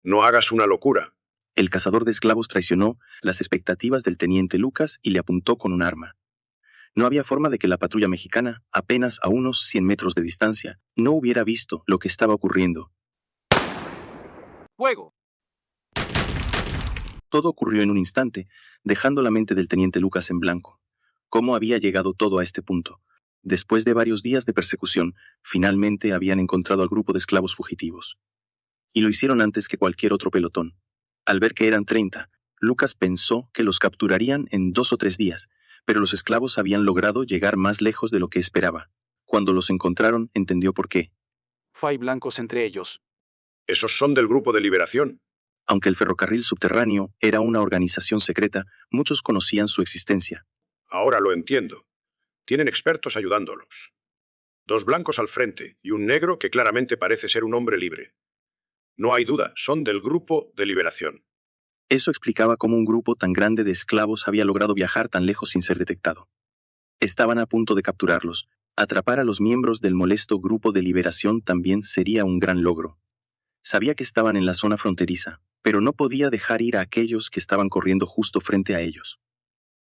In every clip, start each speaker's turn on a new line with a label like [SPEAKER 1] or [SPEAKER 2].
[SPEAKER 1] No hagas una locura.
[SPEAKER 2] El cazador de esclavos traicionó las expectativas del teniente Lucas y le apuntó con un arma. No había forma de que la patrulla mexicana, apenas a unos 100 metros de distancia, no hubiera visto lo que estaba ocurriendo.
[SPEAKER 3] ¡Fuego!
[SPEAKER 2] Todo ocurrió en un instante, dejando la mente del teniente Lucas en blanco. ¿Cómo había llegado todo a este punto? Después de varios días de persecución, finalmente habían encontrado al grupo de esclavos fugitivos. Y lo hicieron antes que cualquier otro pelotón. Al ver que eran 30, Lucas pensó que los capturarían en 2 o 3 días, pero los esclavos habían logrado llegar más lejos de lo que esperaba. Cuando los encontraron, entendió por qué.
[SPEAKER 3] Hay blancos entre ellos.
[SPEAKER 1] Esos son del grupo de liberación.
[SPEAKER 2] Aunque el ferrocarril subterráneo era una organización secreta, muchos conocían su existencia.
[SPEAKER 1] Ahora lo entiendo. Tienen expertos ayudándolos. 2 blancos al frente y un negro que claramente parece ser un hombre libre. No hay duda, son del grupo de liberación.
[SPEAKER 2] Eso explicaba cómo un grupo tan grande de esclavos había logrado viajar tan lejos sin ser detectado. Estaban a punto de capturarlos. Atrapar a los miembros del molesto grupo de liberación también sería un gran logro. Sabía que estaban en la zona fronteriza, pero no podía dejar ir a aquellos que estaban corriendo justo frente a ellos.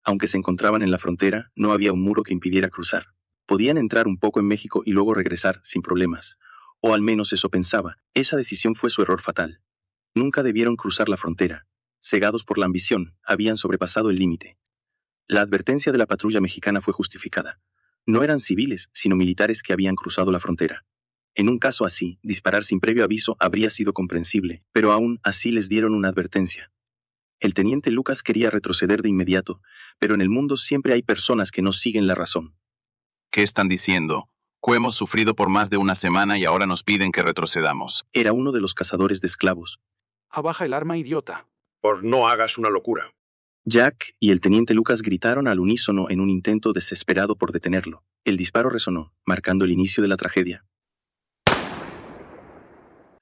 [SPEAKER 2] Aunque se encontraban en la frontera, no había un muro que impidiera cruzar. Podían entrar un poco en México y luego regresar sin problemas. O al menos eso pensaba. Esa decisión fue su error fatal. Nunca debieron cruzar la frontera. Cegados por la ambición, habían sobrepasado el límite. La advertencia de la patrulla mexicana fue justificada. No eran civiles, sino militares que habían cruzado la frontera. En un caso así, disparar sin previo aviso habría sido comprensible, pero aún así les dieron una advertencia. El teniente Lucas quería retroceder de inmediato, pero en el mundo siempre hay personas que no siguen la razón.
[SPEAKER 4] ¿Qué están diciendo? Hemos sufrido por más de una semana y ahora nos piden que retrocedamos.
[SPEAKER 2] Era uno de los cazadores de esclavos.
[SPEAKER 3] Abaja el arma, idiota.
[SPEAKER 1] Por no hagas una locura.
[SPEAKER 2] Jack y el teniente Lucas gritaron al unísono en un intento desesperado por detenerlo. El disparo resonó, marcando el inicio de la tragedia.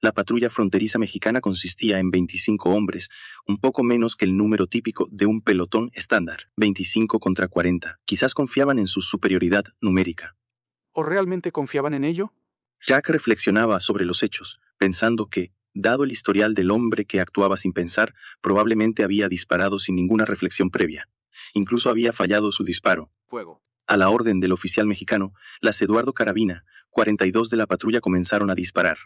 [SPEAKER 2] La patrulla fronteriza mexicana consistía en 25 hombres, un poco menos que el número típico de un pelotón estándar, 25 contra 40. Quizás confiaban en su superioridad numérica.
[SPEAKER 3] ¿O realmente confiaban en ello?
[SPEAKER 2] Jack reflexionaba sobre los hechos, pensando que, dado el historial del hombre que actuaba sin pensar, probablemente había disparado sin ninguna reflexión previa. Incluso había fallado su disparo.
[SPEAKER 3] Fuego.
[SPEAKER 2] A la orden del oficial mexicano, las Eduardo Carabina, 42 de la patrulla comenzaron a disparar.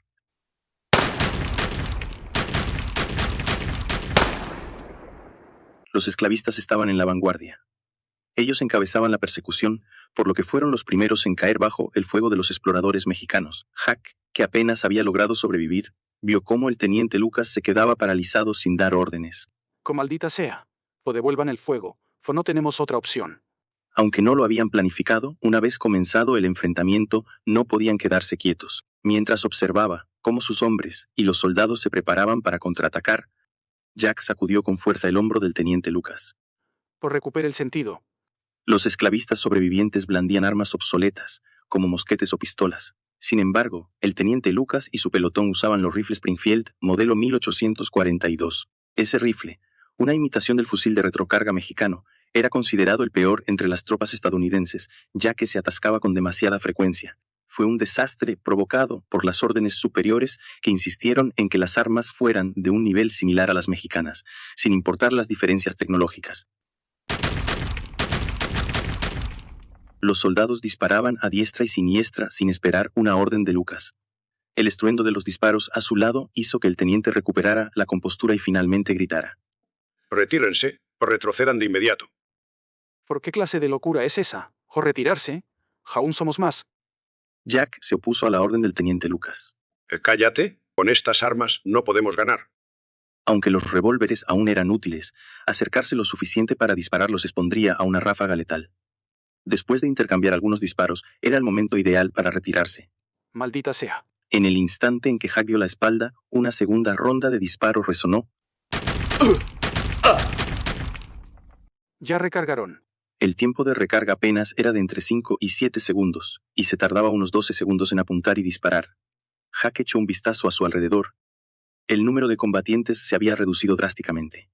[SPEAKER 2] Los esclavistas estaban en la vanguardia. Ellos encabezaban la persecución, por lo que fueron los primeros en caer bajo el fuego de los exploradores mexicanos. Jack, que apenas había logrado sobrevivir, vio cómo el teniente Lucas se quedaba paralizado sin dar órdenes.
[SPEAKER 3] ¡Co maldita sea! O devuelvan el fuego, o no tenemos otra opción.
[SPEAKER 2] Aunque no lo habían planificado, una vez comenzado el enfrentamiento, no podían quedarse quietos. Mientras observaba cómo sus hombres y los soldados se preparaban para contraatacar, Jack sacudió con fuerza el hombro del teniente Lucas.
[SPEAKER 3] Por recupere el sentido.
[SPEAKER 2] Los esclavistas sobrevivientes blandían armas obsoletas, como mosquetes o pistolas. Sin embargo, el teniente Lucas y su pelotón usaban los rifles Springfield modelo 1842. Ese rifle, una imitación del fusil de retrocarga mexicano, era considerado el peor entre las tropas estadounidenses, ya que se atascaba con demasiada frecuencia. Fue un desastre provocado por las órdenes superiores que insistieron en que las armas fueran de un nivel similar a las mexicanas, sin importar las diferencias tecnológicas. Los soldados disparaban a diestra y siniestra sin esperar una orden de Lucas. El estruendo de los disparos a su lado hizo que el teniente recuperara la compostura y finalmente gritara.
[SPEAKER 1] Retírense, o retrocedan de inmediato.
[SPEAKER 3] ¿Por qué clase de locura es esa? ¿O retirarse? Aún somos más.
[SPEAKER 2] Jack se opuso a la orden del teniente Lucas.
[SPEAKER 1] Cállate, con estas armas no podemos ganar.
[SPEAKER 2] Aunque los revólveres aún eran útiles, acercarse lo suficiente para disparar los expondría a una ráfaga letal. Después de intercambiar algunos disparos, era el momento ideal para retirarse.
[SPEAKER 3] Maldita sea.
[SPEAKER 2] En el instante en que Jack dio la espalda, una segunda ronda de disparos resonó.
[SPEAKER 3] Ya recargaron.
[SPEAKER 2] El tiempo de recarga apenas era de entre 5 y 7 segundos, y se tardaba unos 12 segundos en apuntar y disparar. Jack echó un vistazo a su alrededor. El número de combatientes se había reducido drásticamente.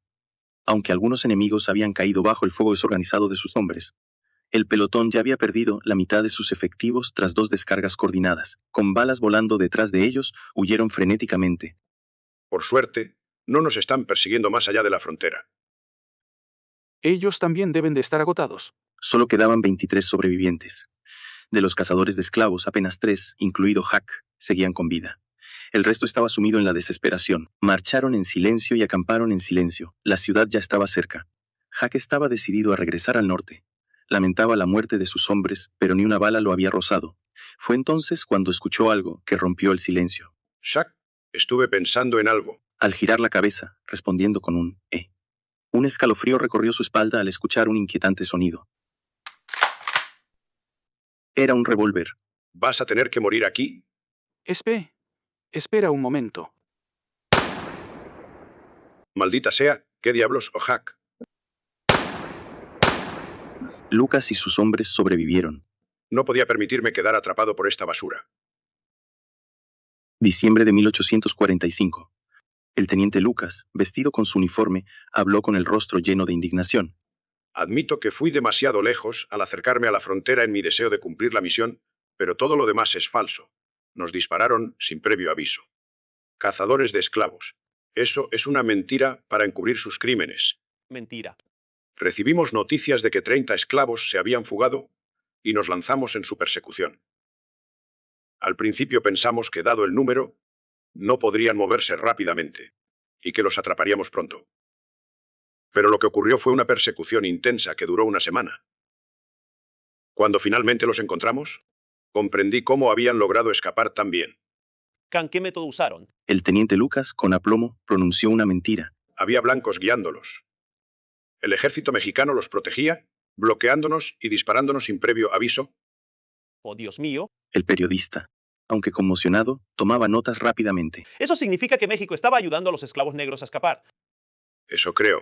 [SPEAKER 2] Aunque algunos enemigos habían caído bajo el fuego desorganizado de sus hombres, el pelotón ya había perdido la mitad de sus efectivos tras 2 descargas coordinadas. Con balas volando detrás de ellos, huyeron frenéticamente.
[SPEAKER 1] Por suerte, No nos están persiguiendo más allá de la frontera.
[SPEAKER 3] Ellos también deben de estar agotados.
[SPEAKER 2] Solo quedaban 23 sobrevivientes. De los cazadores de esclavos, apenas 3, incluido Hack, seguían con vida. El resto estaba sumido en la desesperación. Marcharon en silencio y acamparon en silencio. La ciudad ya estaba cerca. Hack estaba decidido a regresar al norte. Lamentaba la muerte de sus hombres, pero ni una bala lo había rozado. Fue entonces cuando escuchó algo que rompió el silencio.
[SPEAKER 1] Shack, estuve pensando en algo.
[SPEAKER 2] Al girar la cabeza, respondiendo con un un escalofrío recorrió su espalda al escuchar un inquietante sonido. Era un revólver.
[SPEAKER 1] ¿Vas a tener que morir aquí?
[SPEAKER 3] Espera un momento.
[SPEAKER 1] Maldita sea, ¿qué diablos o Hack?
[SPEAKER 2] Lucas y sus hombres sobrevivieron.
[SPEAKER 1] No podía permitirme quedar atrapado por esta basura.
[SPEAKER 2] Diciembre de 1845. El teniente Lucas, vestido con su uniforme, habló con el rostro lleno de indignación.
[SPEAKER 1] Admito que fui demasiado lejos al acercarme a la frontera en mi deseo de cumplir la misión, pero todo lo demás es falso. Nos dispararon sin previo aviso. Cazadores de esclavos. Eso es una mentira para encubrir sus crímenes.
[SPEAKER 5] Mentira.
[SPEAKER 1] Recibimos noticias de que 30 esclavos se habían fugado y nos lanzamos en su persecución. Al principio pensamos que, dado el número, no podrían moverse rápidamente y que los atraparíamos pronto. Pero lo que ocurrió fue una persecución intensa que duró una semana. Cuando finalmente los encontramos, comprendí cómo habían logrado escapar tan bien.
[SPEAKER 5] ¿Qué método usaron?
[SPEAKER 2] El teniente Lucas, con aplomo, pronunció una mentira.
[SPEAKER 1] Había blancos guiándolos. El ejército mexicano los protegía, bloqueándonos y disparándonos sin previo aviso.
[SPEAKER 5] Oh, Dios mío.
[SPEAKER 2] El periodista, aunque conmocionado, tomaba notas rápidamente.
[SPEAKER 5] Eso significa que México estaba ayudando a los esclavos negros a escapar.
[SPEAKER 1] Eso creo.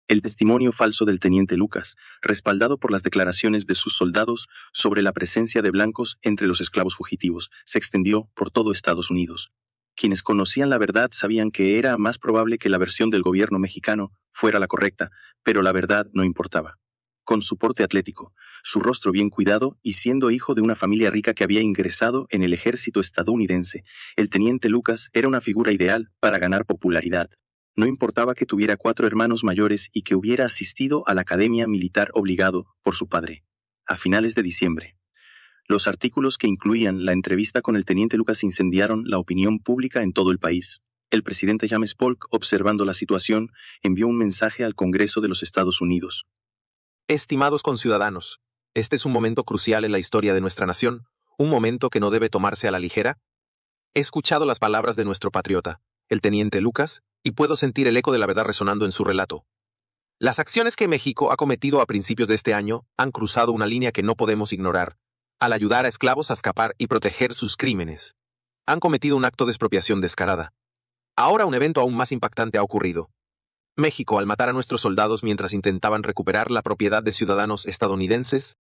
[SPEAKER 2] El testimonio falso del teniente Lucas, respaldado por las declaraciones de sus soldados sobre la presencia de blancos entre los esclavos fugitivos, se extendió por todo Estados Unidos. Quienes conocían la verdad sabían que era más probable que la versión del gobierno mexicano fuera la correcta, pero la verdad no importaba. Con su porte atlético, su rostro bien cuidado y siendo hijo de una familia rica que había ingresado en el ejército estadounidense, el teniente Lucas era una figura ideal para ganar popularidad. No importaba que tuviera 4 hermanos mayores y que hubiera asistido a la academia militar obligado por su padre. A finales de diciembre, los artículos que incluían la entrevista con el teniente Lucas incendiaron la opinión pública en todo el país. El presidente James Polk, observando la situación, envió un mensaje al Congreso de los Estados Unidos.
[SPEAKER 6] Estimados conciudadanos, este es un momento crucial en la historia de nuestra nación, un momento que no debe tomarse a la ligera. He escuchado las palabras de nuestro patriota, el teniente Lucas, y puedo sentir el eco de la verdad resonando en su relato. Las acciones que México ha cometido a principios de este año han cruzado una línea que no podemos ignorar, al ayudar a esclavos a escapar y proteger sus crímenes. Han cometido un acto de expropiación descarada. Ahora un evento aún más impactante ha ocurrido. México, al matar a nuestros soldados mientras intentaban recuperar la propiedad de ciudadanos estadounidenses,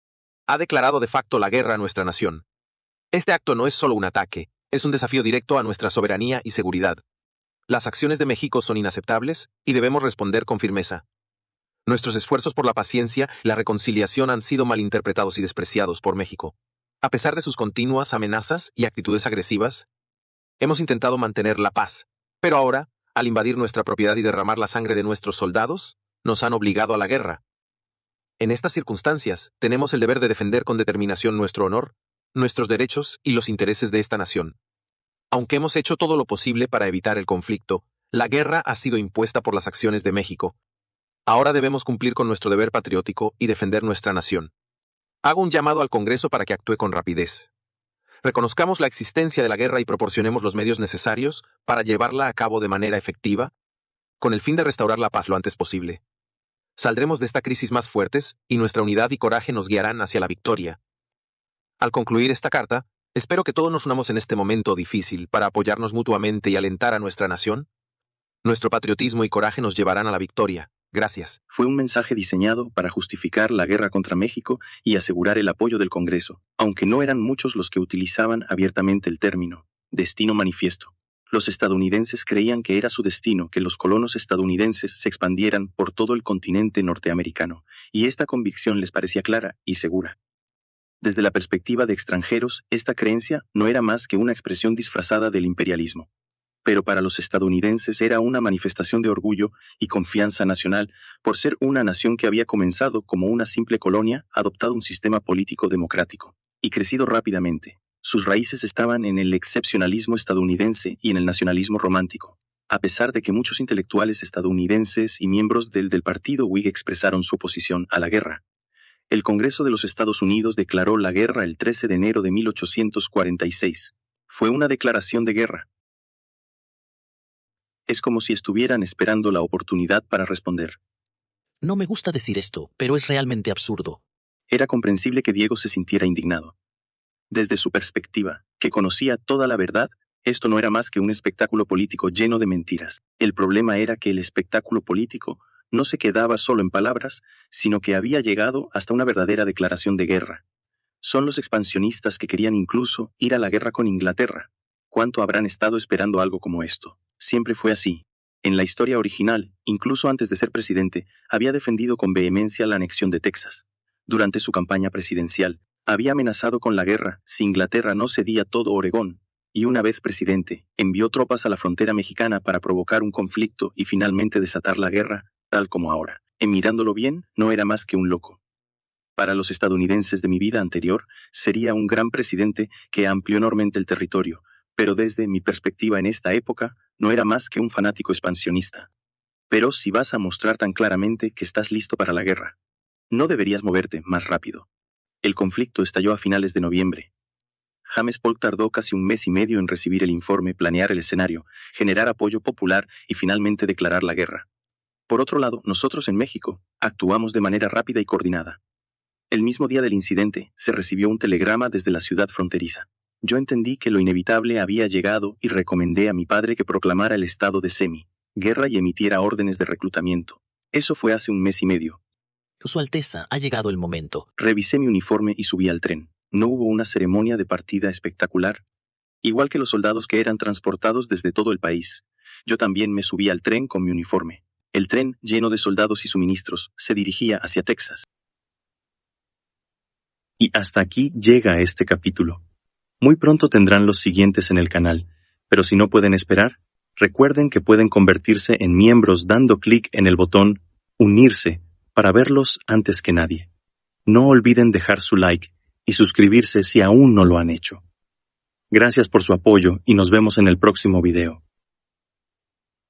[SPEAKER 6] ha declarado de facto la guerra a nuestra nación. Este acto no es solo un ataque, es un desafío directo a nuestra soberanía y seguridad. Las acciones de México son inaceptables y debemos responder con firmeza. Nuestros esfuerzos por la paciencia y la reconciliación han sido malinterpretados y despreciados por México. A pesar de sus continuas amenazas y actitudes agresivas, hemos intentado mantener la paz, pero ahora, al invadir nuestra propiedad y derramar la sangre de nuestros soldados, nos han obligado a la guerra. En estas circunstancias, tenemos el deber de defender con determinación nuestro honor, nuestros derechos y los intereses de esta nación. Aunque hemos hecho todo lo posible para evitar el conflicto, la guerra ha sido impuesta por las acciones de México. Ahora debemos cumplir con nuestro deber patriótico y defender nuestra nación. Hago un llamado al Congreso para que actúe con rapidez. Reconozcamos la existencia de la guerra y proporcionemos los medios necesarios para llevarla a cabo de manera efectiva, con el fin de restaurar la paz lo antes posible. Saldremos de esta crisis más fuertes y nuestra unidad y coraje nos guiarán hacia la victoria. Al concluir esta carta, espero que todos nos unamos en este momento difícil para apoyarnos mutuamente y alentar a nuestra nación. Nuestro patriotismo y coraje nos llevarán a la victoria. Gracias.
[SPEAKER 2] Fue un mensaje diseñado para justificar la guerra contra México y asegurar el apoyo del Congreso, aunque no eran muchos los que utilizaban abiertamente el término destino manifiesto. Los estadounidenses creían que era su destino que los colonos estadounidenses se expandieran por todo el continente norteamericano, y esta convicción les parecía clara y segura. Desde la perspectiva de extranjeros, esta creencia no era más que una expresión disfrazada del imperialismo. Pero para los estadounidenses era una manifestación de orgullo y confianza nacional por ser una nación que había comenzado como una simple colonia, adoptado un sistema político democrático y crecido rápidamente. Sus raíces estaban en el excepcionalismo estadounidense y en el nacionalismo romántico. A pesar de que muchos intelectuales estadounidenses y miembros del partido Whig expresaron su oposición a la guerra, el Congreso de los Estados Unidos declaró la guerra el 13 de enero de 1846. Fue una declaración de guerra. Es como si estuvieran esperando la oportunidad para responder.
[SPEAKER 7] No me gusta decir esto, pero es realmente absurdo.
[SPEAKER 2] Era comprensible que Diego se sintiera indignado. Desde su perspectiva, que conocía toda la verdad, esto no era más que un espectáculo político lleno de mentiras. El problema era que el espectáculo político no se quedaba solo en palabras, sino que había llegado hasta una verdadera declaración de guerra. Son los expansionistas que querían incluso ir a la guerra con Inglaterra. ¿Cuánto habrán estado esperando algo como esto? Siempre fue así. En la historia original, incluso antes de ser presidente, había defendido con vehemencia la anexión de Texas. Durante su campaña presidencial, había amenazado con la guerra si Inglaterra no cedía todo Oregón, y una vez presidente, envió tropas a la frontera mexicana para provocar un conflicto y finalmente desatar la guerra, tal como ahora. Mirándolo bien, no era más que un loco. Para los estadounidenses de mi vida anterior, sería un gran presidente que amplió enormemente el territorio, pero desde mi perspectiva en esta época, no era más que un fanático expansionista. Pero si vas a mostrar tan claramente que estás listo para la guerra, no deberías moverte más rápido. El conflicto estalló a finales de noviembre. James Polk tardó casi un mes y medio en recibir el informe, planear el escenario, generar apoyo popular y finalmente declarar la guerra. Por otro lado, nosotros en México actuamos de manera rápida y coordinada. El mismo día del incidente, se recibió un telegrama desde la ciudad fronteriza. Yo entendí que lo inevitable había llegado y recomendé a mi padre que proclamara el estado de semi-guerra y emitiera órdenes de reclutamiento. Eso fue hace un mes y medio.
[SPEAKER 7] Su Alteza, ha llegado el momento.
[SPEAKER 2] Revisé mi uniforme y subí al tren. No hubo una ceremonia de partida espectacular. Igual que los soldados que eran transportados desde todo el país, yo también me subí al tren con mi uniforme. El tren, lleno de soldados y suministros, se dirigía hacia Texas. Y hasta aquí llega este capítulo. Muy pronto tendrán los siguientes en el canal, pero si no pueden esperar, recuerden que pueden convertirse en miembros dando clic en el botón Unirse para verlos antes que nadie. No olviden dejar su like y suscribirse si aún no lo han hecho. Gracias por su apoyo y nos vemos en el próximo video.